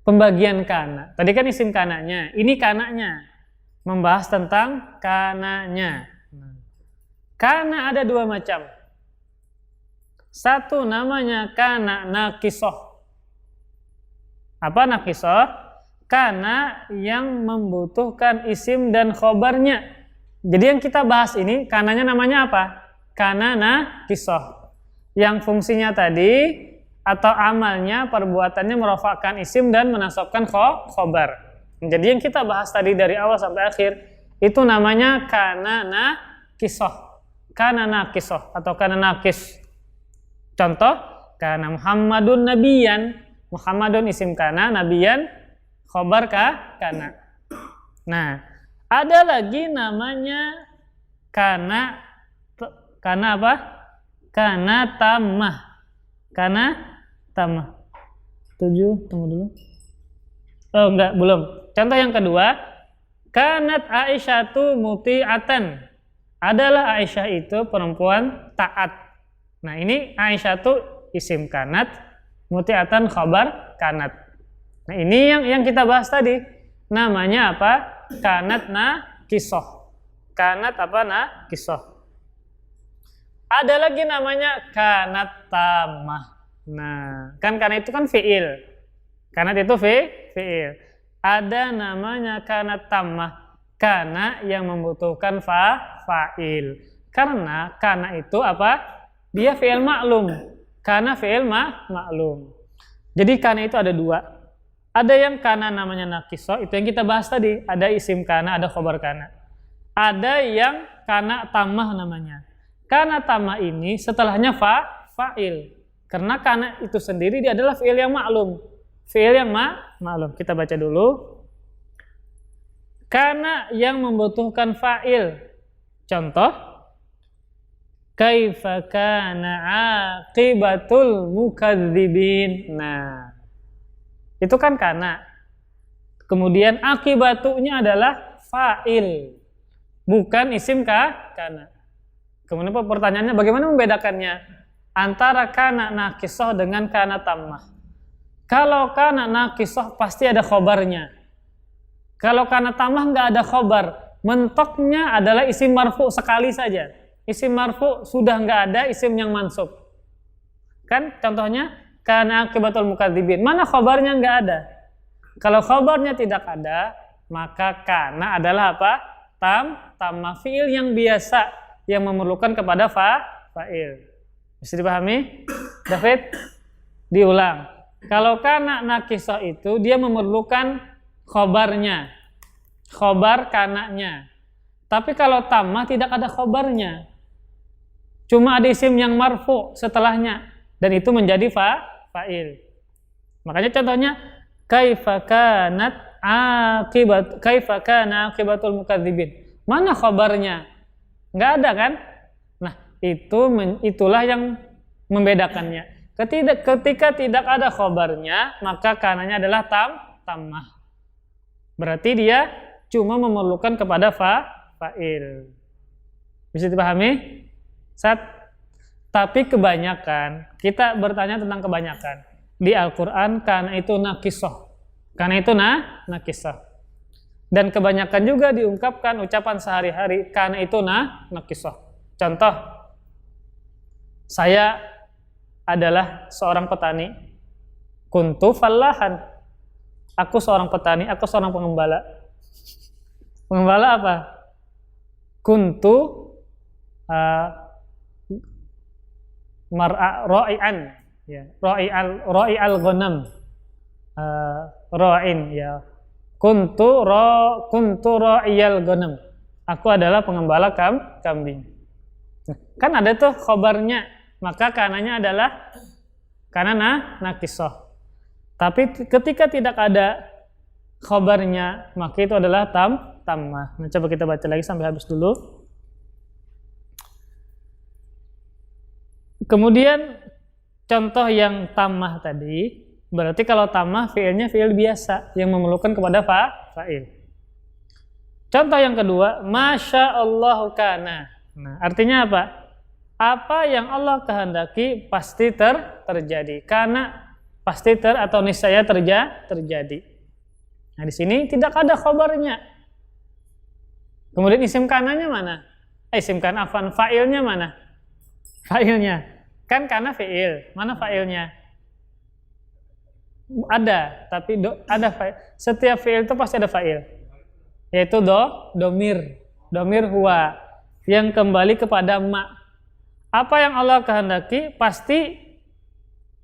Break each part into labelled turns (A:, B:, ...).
A: pembagian kana. Tadi kan isim kananya, ini kananya. Membahas tentang kananya. Kana ada dua macam. Satu namanya kana naqisoh. Apa naqisoh? Kana yang membutuhkan isim dan khobarnya. Jadi yang kita bahas ini kananya namanya apa? Kana naqisoh. Yang fungsinya tadi atau amalnya, perbuatannya merofakkan isim dan menasabkan khobar. Jadi yang kita bahas tadi dari awal sampai akhir itu namanya kana naqisoh. Kana naqisoh atau kana naqis. Contoh, kana Muhammadun nabiyan. Muhammadun isim kana, nabiyan khobar kana. Nah, ada lagi namanya kana apa? Kana tamah. Kana tamah. 7, tunggu dulu. Oh enggak, belum. Contoh yang kedua, kanat Aisyatu muti'atan. Adalah Aisyah itu perempuan taat. Nah, ini Aisyatu isim kanat, muti'atan khabar kanat. Nah, ini yang kita bahas tadi. Namanya apa? Kanat naqisoh. Kanat apa naqisoh. Ada lagi namanya kanat tamah. Nah, kan karena itu kan fi'il. Kanat itu fi'il. Ada namanya kanat tamah, kana yang membutuhkan fa'il. Karena kana itu apa? Dia fi'il maklum. Kana fi'il maklum. Jadi kana itu ada dua. Ada yang kana namanya naqisoh, itu yang kita bahas tadi. Ada isim kana, ada khobar kana. Ada yang kana tamah namanya. Kana tamah ini setelahnya fa'il. Karena kana itu sendiri dia adalah fi'il yang maklum. Fi'il yang maklum. Kita baca dulu. Kana yang membutuhkan fa'il. Contoh. Kaifa kana aqibatul mukadzibin. Nah. Itu kan kana. Kemudian akibatunya adalah fa'il. Bukan isim kana. Kemudian pertanyaannya bagaimana membedakannya antara kana naqisoh dengan kana tammah? Kalau kana naqisoh pasti ada khobarnya. Kalau kana tamah nggak ada khobar, mentoknya adalah isim marfu sekali saja. Isim marfu sudah nggak ada isim yang mansub. Kan contohnya kana aqibatul mukadzibin. Mana khobarnya nggak ada? Kalau khobarnya tidak ada, maka kana adalah apa? Tamah fiil yang biasa yang memerlukan kepada fa'il. Bisa dipahami? David? Diulang. Kalau kana naqisoh itu dia memerlukan khobarnya, khobar kananya. Tapi kalau tamah tidak ada khobarnya, cuma ada isim yang marfu setelahnya dan itu menjadi fa'il. Makanya contohnya kaifa kana aqibatul mukadzibin. Mana khobarnya? Nggak ada kan? Nah, itulah yang membedakannya. Ketika tidak ada khobarnya, maka kananya adalah tamah. Berarti dia cuma memerlukan kepada fa'il. Bisa dipahami? Tapi kebanyakan, kita bertanya tentang kebanyakan. Di Al-Quran, kana itu naqisoh. Kana itu naqisoh. Dan kebanyakan juga diungkapkan ucapan sehari-hari, kana itu naqisoh. Contoh, saya adalah seorang petani. Kuntu fallahan. Aku seorang petani, aku seorang pengembala. Pengembala apa? Kuntu ra'ian, ya. Ra'ial ghanam. Ra'in, ya. Kuntu ra'iyal ghanam. Aku adalah pengembala kambing. Kan ada tuh khobarnya. Maka kananya adalah kana naqisoh. Tapi ketika tidak ada khobarnya, maka itu adalah tamah. Nah, coba kita baca lagi sampai habis dulu. Kemudian contoh yang tamah tadi, berarti kalau tamah fiilnya fiil biasa yang memerlukan kepada fa'il. Contoh yang kedua, masya Allah kana. Nah, artinya apa? Apa yang Allah kehendaki pasti terjadi. Karena pasti atau niscaya terjadi. Nah, di sini tidak ada khabarnya. Kemudian isim kananya mana? Isim kana afan, fa'ilnya mana? Fa'ilnya. Kan kana fi'il. Mana fa'ilnya? Ada, tapi ada fa'il. Setiap fi'il itu pasti ada fa'il. Yaitu domir huwa yang kembali kepada ma. Apa yang Allah kehendaki pasti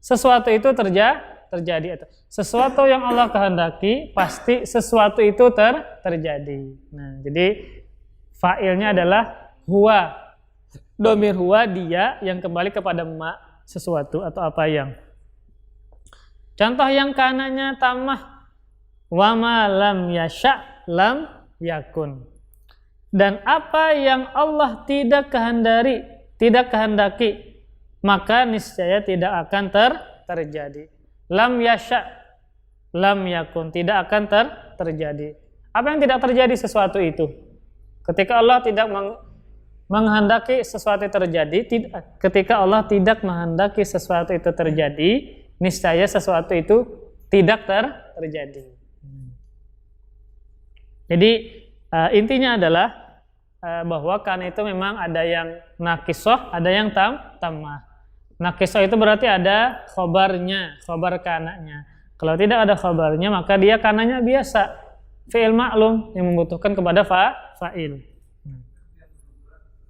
A: sesuatu itu terjadi. Sesuatu yang Allah kehendaki pasti sesuatu itu terjadi. Nah, jadi fa'ilnya adalah huwa. Domir huwa dia yang kembali kepada ma sesuatu atau apa yang. Contoh yang kananya tamah wa ma lam yasha lam yakun. Dan apa yang Allah tidak kehendaki, maka niscaya tidak akan terjadi. Lam yasha lam yakun, tidak akan terjadi. Apa yang tidak terjadi? Sesuatu itu. Ketika Allah tidak menghendaki sesuatu terjadi, ketika Allah tidak menghendaki sesuatu itu terjadi, niscaya sesuatu itu tidak terjadi. Jadi intinya adalah bahwa kan itu memang ada yang nakisoh, ada yang tamah. Nakisoh itu berarti ada khobarnya, khobar kananya. Kalau tidak ada khobarnya, maka dia kananya biasa, fi'il maklum yang membutuhkan kepada fa'il.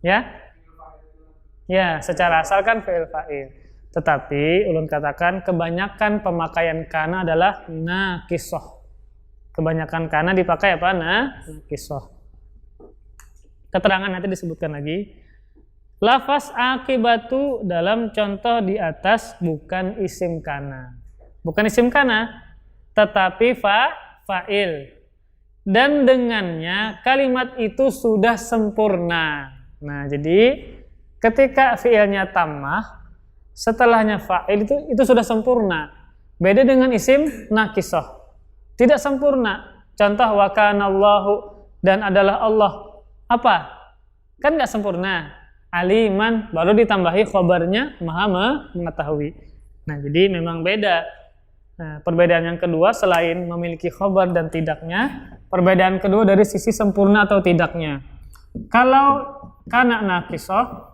A: Ya, secara asal kan fi'il fa'il. Tetapi ulun katakan kebanyakan pemakaian kana adalah nakisoh. Kebanyakan kana dipakai apa? Nakisoh. Keterangan nanti disebutkan lagi. Lafaz akibatu dalam contoh di atas bukan isim kana. Bukan isim kana, tetapi fa'il. Dan dengannya kalimat itu sudah sempurna. Nah, jadi ketika fi'ilnya tamah, setelahnya fa'il itu sudah sempurna. Beda dengan isim nakisoh. Tidak sempurna. Contoh wa kanallahu dan adalah Allah. Apa? Kan nggak sempurna. Aliman baru ditambahi khobarnya maha mengetahui. Nah, jadi memang beda. Nah, perbedaan yang kedua selain memiliki khobar dan tidaknya, perbedaan kedua dari sisi sempurna atau tidaknya. Kalau kana nakisoh,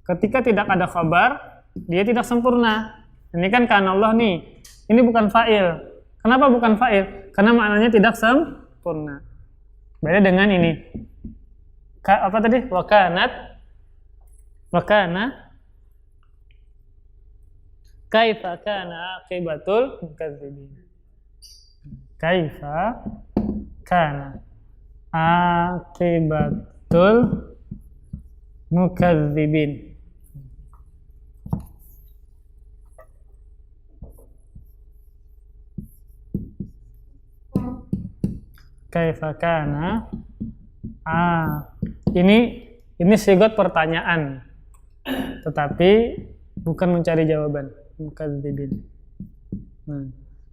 A: ketika tidak ada khobar, dia tidak sempurna. Ini kan kana Allah nih. Ini bukan fa'il. Kenapa bukan fa'il? Karena maknanya tidak sempurna. Beda dengan ini. Apa tadi? Wakana kaifa kana aqibatul mukadzibin. Kaifa kana aqibatul mukadzibin. Kaifa kana ini sigot pertanyaan, tetapi bukan mencari jawaban. Mukadzibin. Nah,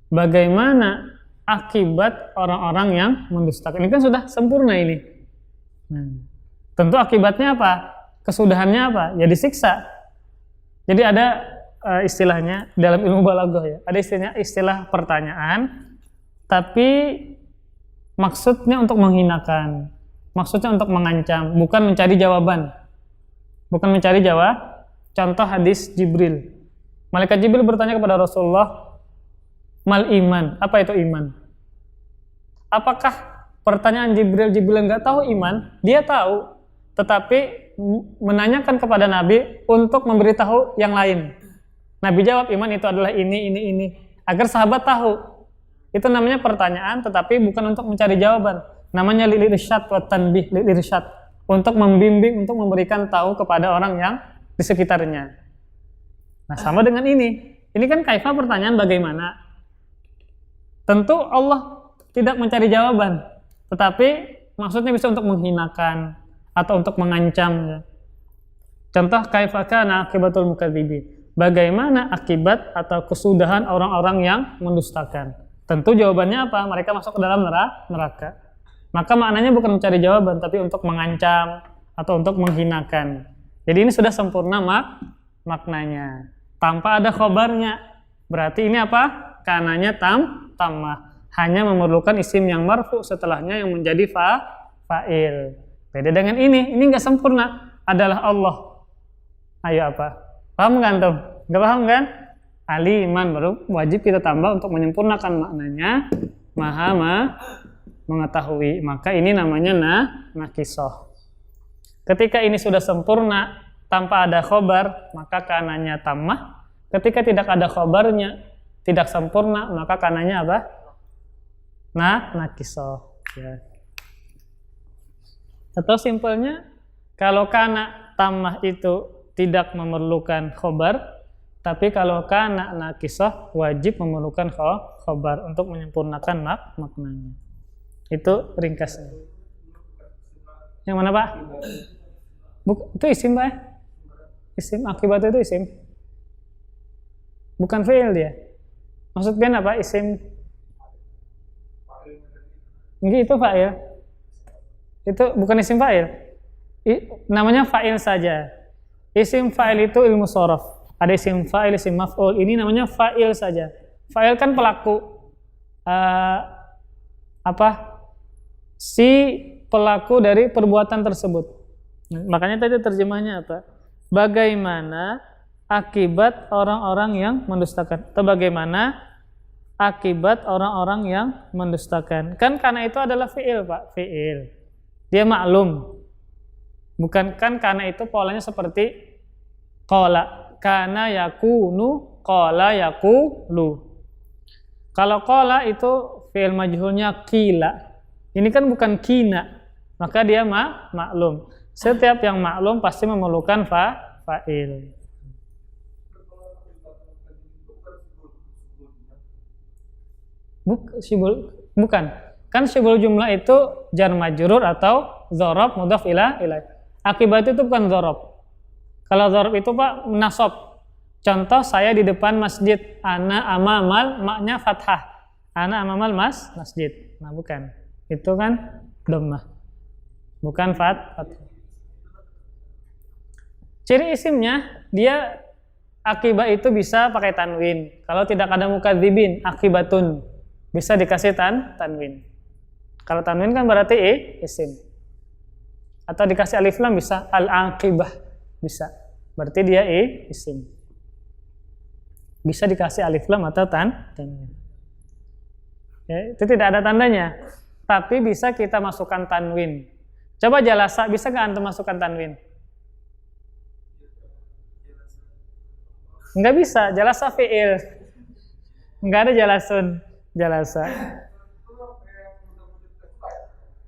A: bagaimana akibat orang-orang yang mendustakan? Ini kan sudah sempurna ini. Nah, tentu akibatnya apa? Kesudahannya apa? Ya disiksa. Jadi ada istilahnya dalam ilmu balaghah ya. Ada istilah pertanyaan, tapi maksudnya untuk menghinakan, maksudnya untuk mengancam, bukan mencari jawaban. Bukan mencari jawab. Contoh hadis Jibril. Malaikat Jibril bertanya kepada Rasulullah, mal iman, apa itu iman? Apakah pertanyaan Jibril nggak tahu iman? Dia tahu, tetapi menanyakan kepada Nabi untuk memberitahu yang lain. Nabi jawab, iman itu adalah ini, agar sahabat tahu. Itu namanya pertanyaan, tetapi bukan untuk mencari jawaban. Namanya lil-irsyad wa tanbih, lil-irsyad, untuk membimbing, untuk memberikan tahu kepada orang yang di sekitarnya. Nah, sama dengan ini. Ini kan kaifa pertanyaan bagaimana. Tentu Allah tidak mencari jawaban, tetapi maksudnya bisa untuk menghinakan atau untuk mengancam. Ya. Contoh kaifa kana akibatul mukadzibin. Bagaimana akibat atau kesudahan orang-orang yang mendustakan? Tentu jawabannya apa? Mereka masuk ke dalam neraka. Maka maknanya bukan mencari jawaban, tapi untuk mengancam atau untuk menghinakan. Jadi ini sudah sempurna maknanya. Tanpa ada khobarnya. Berarti ini apa? Kananya tammah. Hanya memerlukan isim yang marfu setelahnya yang menjadi fa'il. Beda dengan ini nggak sempurna. Adalah Allah. Ayo apa? Paham nggak antum? Nggak paham kan? Aliman baru wajib kita tambah untuk menyempurnakan maknanya. Maha mengetahui. Maka ini namanya nakisoh. Ketika ini sudah sempurna tanpa ada khobar, maka kananya tammah. Ketika tidak ada khobarnya, tidak sempurna, maka kananya apa? Nakisoh. Ya. Atau simpelnya, kalau kana tammah itu tidak memerlukan khobar, tapi kalau kana nakisoh wajib memerlukan khobar untuk menyempurnakan maknanya. Itu ringkasnya. Yang mana Pak? Itu isim Pak? Isim, akibat itu isim. Bukan fi'il dia. Maksudnya apa? Isim. Ini itu fa'il. Itu bukan isim fa'il. Namanya fa'il saja. Isim fa'il itu ilmu shorof. Ada isim fa'il, isim maf'ul. Ini namanya fa'il saja. Fa'il kan pelaku. Si pelaku dari perbuatan tersebut. Makanya tadi terjemahnya apa? Bagaimana akibat orang-orang yang mendustakan? Atau bagaimana akibat orang-orang yang mendustakan? Kan karena itu adalah fi'il Pak, fi'il. Dia maklum. Bukan kan karena itu polanya seperti qala, kana yakunu, qala yakulu. Kalau qala itu fi'il majhulnya qila. Ini kan bukan kina, maka dia maklum. Setiap yang maklum pasti memerlukan fa'il. Bukan. Kan syibul jumlah itu jar majrur atau dzaraf mudhaf ilaih. Akibat itu bukan dzaraf. Kalau dzaraf itu Pak nasab. Contoh saya di depan masjid, ana amamal maknya fathah. Ana amamal masjid. Nah, bukan. Itu kan dhammah. Bukan fathah. Ciri isimnya dia akibat itu bisa pakai tanwin. Kalau tidak ada mukadzibin, akibatun. Bisa dikasih tanwin. Kalau tanwin kan berarti isim. Atau dikasih alif lam bisa al-aqibah. Bisa. Berarti dia isim. Bisa dikasih alif lam atau tanwin. Ya, itu tidak ada tandanya. Tapi bisa kita masukkan tanwin. Coba jalasa, bisa nggak antum masukkan tanwin? Nggak bisa, jalasa fi'il. Nggak ada jalasun. Jalasa.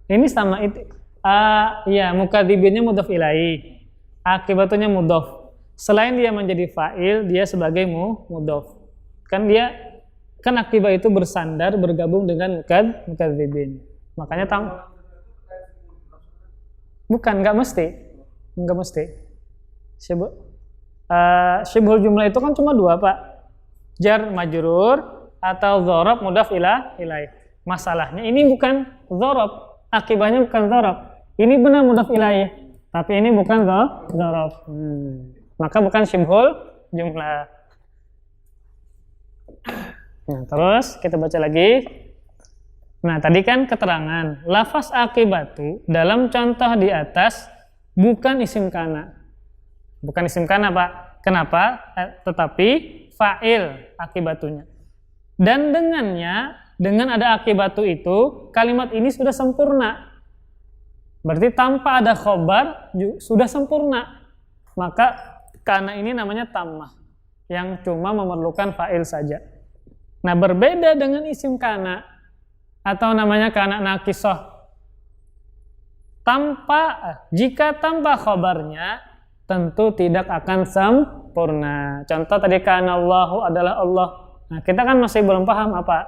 A: Ini sama itu. Ya, mukadzibinnya mudhaf ilaih. Akibatnya mudhaf. Selain dia menjadi fa'il, dia sebagai mudhaf. Kan akibat itu bersandar bergabung dengan mukadzibin. Makanya bukan, nggak mesti. Syibhul jumlah itu kan cuma dua Pak. Jar majrur atau dzaraf mudhaf ilaih. Masalahnya ini bukan dzaraf, akibatnya bukan dzaraf. Ini benar mudhaf ilaih, tapi ini bukan dzaraf. Maka bukan syibhul jumlah. Nah, terus kita baca lagi. Nah, tadi kan keterangan lafaz akibatu dalam contoh di atas bukan isim kana. Bukan isim kana, Pak. Kenapa? Tetapi fa'il akibatunya. Dan dengan ada akibatu itu, kalimat ini sudah sempurna. Berarti tanpa ada khobar, sudah sempurna. Maka kana ini namanya tammah, yang cuma memerlukan fa'il saja. Nah, berbeda dengan isim kana, atau namanya kana nakisoh. Jika tanpa khobarnya, tentu tidak akan sempurna. Contoh tadi kana Allahu adalah Allah. Nah, kita kan masih belum paham apa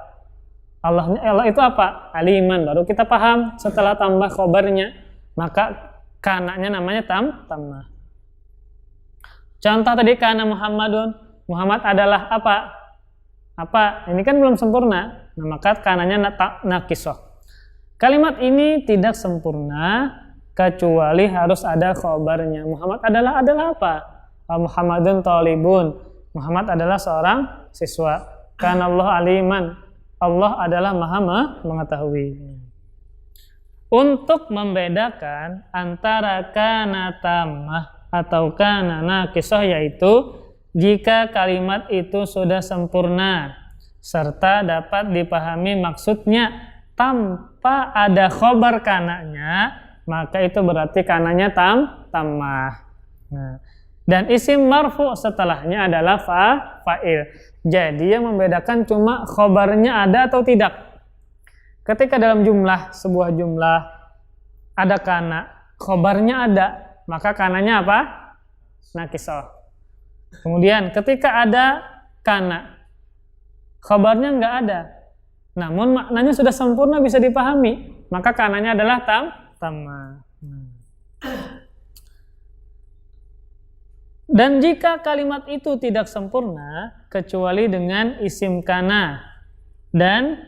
A: Allah itu apa? Aliman. Baru kita paham setelah tambah khobarnya. Maka kananya namanya tammah. Contoh tadi kana Muhammadun. Muhammad adalah apa? Ini kan belum sempurna. Nah, maka kananya nakisoh. Kalimat ini tidak sempurna kecuali harus ada khobarnya. Muhammad adalah apa? Muhammadun talibun. Muhammad adalah seorang siswa. Kana Allah aliman. Allah adalah maha mengetahui. Untuk membedakan antara kana tammah atau kana naqisah, yaitu jika kalimat itu sudah sempurna serta dapat dipahami maksudnya tanpa ada khobar kananya, maka itu berarti kananya tammah. Nah, dan isim marfu setelahnya adalah fa'il. Jadi yang membedakan cuma khobarnya ada atau tidak. Ketika dalam sebuah jumlah ada kana, khobarnya ada, maka kananya apa? Naqisah. Kemudian ketika ada kana, khobarnya nggak ada, namun maknanya sudah sempurna bisa dipahami, maka kananya adalah tammah. Dan jika kalimat itu tidak sempurna kecuali dengan isim kana dan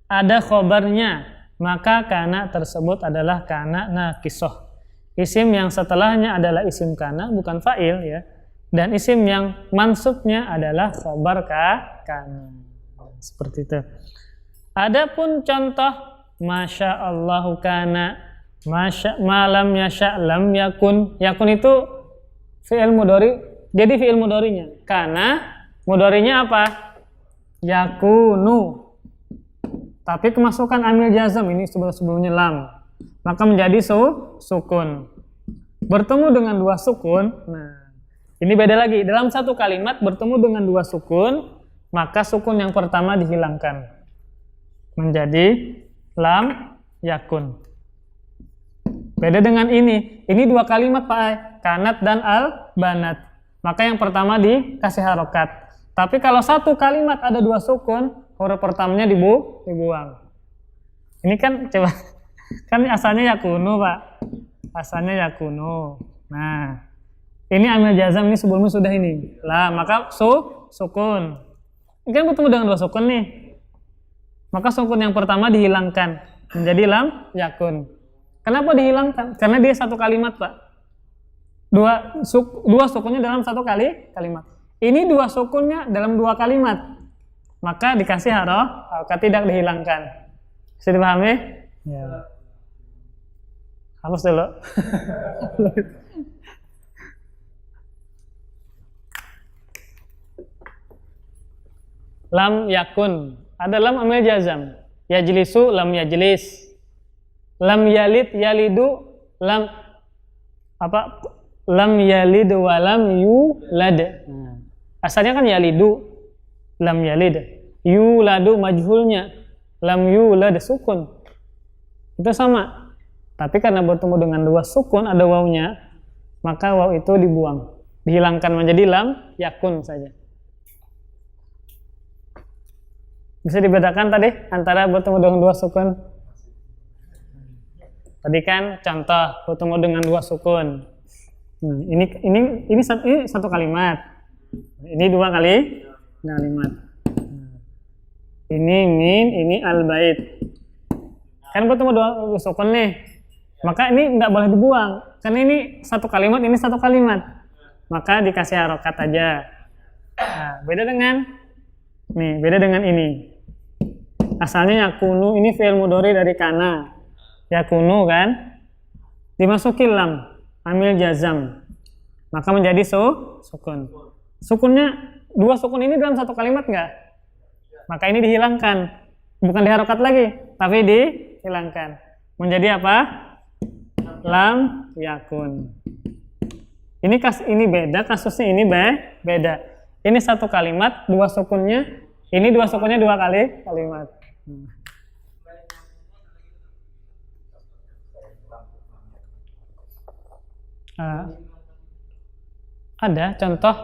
A: ada khobarnya, maka kana tersebut adalah kana naqisah. Isim yang setelahnya adalah isim kana, bukan fa'il ya. Dan isim yang mansubnya adalah khobar kana. Seperti itu. Adapun contoh masya Allahu kana, malam yasha lam yakun. Yakun itu fi'il mudhari. Jadi fi'il mudharinya kana, mudharinya apa? Yakunu. Tapi kemasukan amil jazam ini sebelumnya lam, maka menjadi sukun. Bertemu dengan dua sukun. Nah, ini beda lagi. Dalam satu kalimat bertemu dengan dua sukun, maka sukun yang pertama dihilangkan menjadi lam yakun. Beda dengan ini dua kalimat Pak, kanat dan al-banat. Maka yang pertama dikasih harokat. Tapi kalau satu kalimat ada dua sukun, huruf pertamanya dibuang. Ini kan coba, kan asalnya yakunu Pak. Asalnya yakunu. Nah, ini amil jazam ini sebelumnya sudah ini. Lah, maka sukun. Ini kan bertemu dengan dua sukun nih. Maka sukun yang pertama dihilangkan menjadi lam yakun. Kenapa dihilangkan? Karena dia satu kalimat, Pak. Dua sukunnya dalam satu kalimat. Ini dua sukunnya dalam dua kalimat. Maka dikasih harokat, tidak dihilangkan. Bisa dipahami? Ya. Hapus dulu. Lam yakun. Ada lam amil jazam. Yajlisu, lam yajlis. Lam yalid, yalidu, lam yalid wa lam yulad. Asalnya kan yalidu, lam yalid. Yuladu majhulnya, lam yulad sukun. Itu sama. Tapi karena bertemu dengan dua sukun, ada wawunya, maka waw itu dibuang, dihilangkan menjadi lam yakun saja. Bisa dibedakan tadi antara bertemu dengan dua sukun? Tadi kan contoh bertemu dengan dua sukun. Ini satu kalimat. Ini dua kalimat. Ini min, ini al-bait. Kan bertemu dua sukun nih. Maka ini tidak boleh dibuang. Karena ini satu kalimat, ini satu kalimat. Maka dikasih harokat aja. Nah, beda dengan ini. Asalnya yakunu, ini fi'il mudhari dari kana. Yakunu kan, dimasuki lam, amil jazam, maka menjadi sukun. Sukunnya, dua sukun ini dalam satu kalimat enggak? Maka ini dihilangkan, bukan diharokat lagi, tapi dihilangkan. Menjadi apa? Lam yakun. Ini beda, kasusnya ini beda. Ini satu kalimat, dua sukunnya, ini dua sukunnya dua kalimat. Ada contoh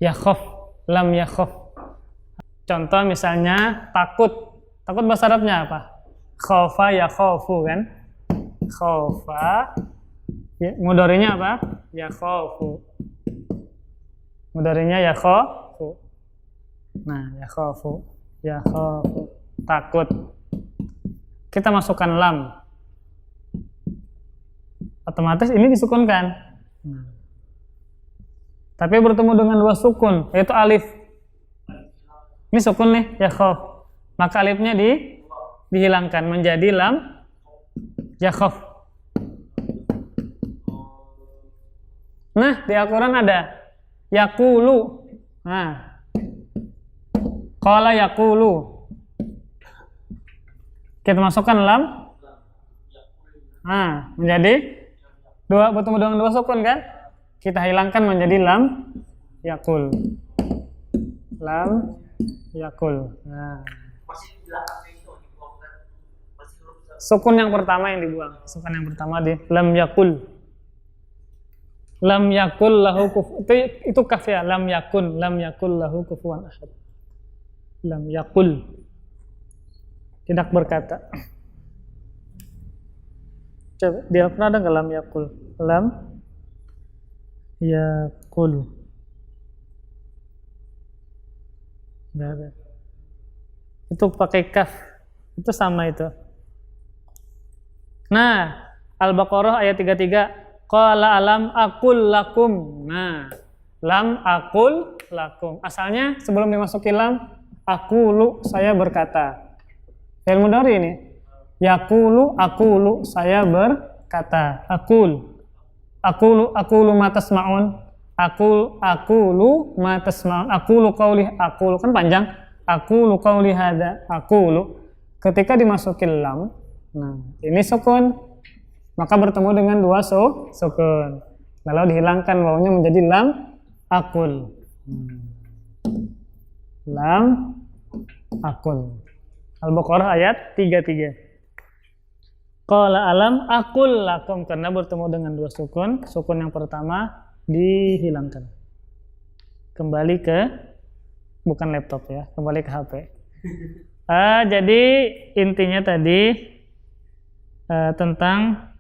A: yakhaf, lam yakhaf. Contoh misalnya takut bahasa Arabnya apa? Khaufa yakhafu kan? Khaufa, mudhari'nya apa? Yakhafu. Mudhari'nya yakhafu. Nah, yakhafu, takut. Kita masukkan lam, otomatis ini disukunkan. tapi bertemu dengan dua sukun, yaitu alif. Ini sukun nih, yakhaf. Maka alifnya dihilangkan menjadi lam yakhaf. Nah, di Al-Quran ada yaqulu. Nah, qala yaqulu. Kita masukkan lam. Nah, menjadi bertemu dengan dua sukun kan? Kita hilangkan menjadi lam yaqul. Lam yaqul. Nah. Sukun yang pertama yang dibuang. Sukun yang pertama di lam yaqul. Lam yakul lahu itu kaf ya, lam yakul lahu kufuwan ahad. Lam yakul, tidak berkata. Coba di Al-Quran ada nggak lam yakul? Lam yakul, nggak ada. Itu pakai kaf, itu sama itu. Nah, Al-Baqarah ayat 33. Qala alam aqul lakum. Nah, lam aqul lakum. Asalnya sebelum dimasuki lam, aqulu, saya berkata. Fi'il mudhari ini. Yaqulu, aqulu, saya berkata. Aqulu ma tasma'un. Aqulu ma tasma'un. Aqulu qawli, aqulu kan panjang. Aqulu qawli hadza, aqulu. Ketika dimasuki lam, nah, ini sukun. Maka bertemu dengan dua sukun. Lalu dihilangkan wawunya menjadi lam akul. Lam akul. Al-Baqarah ayat 33. Qala alam akul lakum, karena bertemu dengan dua sukun. Sukun yang pertama dihilangkan. Kembali ke, bukan laptop ya, kembali ke HP. Jadi intinya tadi tentang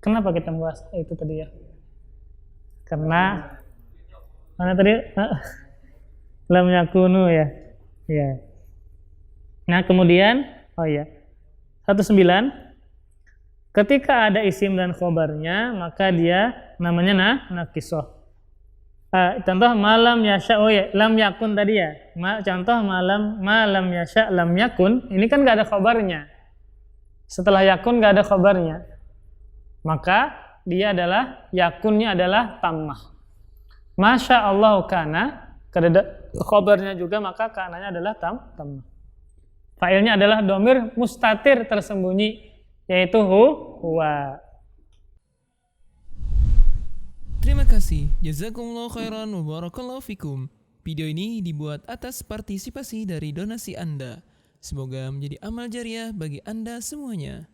A: kenapa kita membahas itu tadi ya? Karena mana tadi? Lam yakunu ya. Ya. Nah, kemudian 19 ketika ada isim dan khobarnya, maka dia namanya nakisah. Contoh malam yasha, lam yakun tadi ya. Contoh malam yasha lam yakun, ini kan enggak ada khobarnya. Setelah yakun enggak ada khobarnya. Maka dia adalah yakunnya adalah tammah. Masya Allah kana, khobarnya juga maka kananya adalah tammah. Fa'ilnya adalah domir mustatir tersembunyi, yaitu huwa.
B: Terima kasih. Jazakumullah khairan wa barakallahu fikum. Video ini dibuat atas partisipasi dari donasi Anda. Semoga menjadi amal jariah bagi Anda semuanya.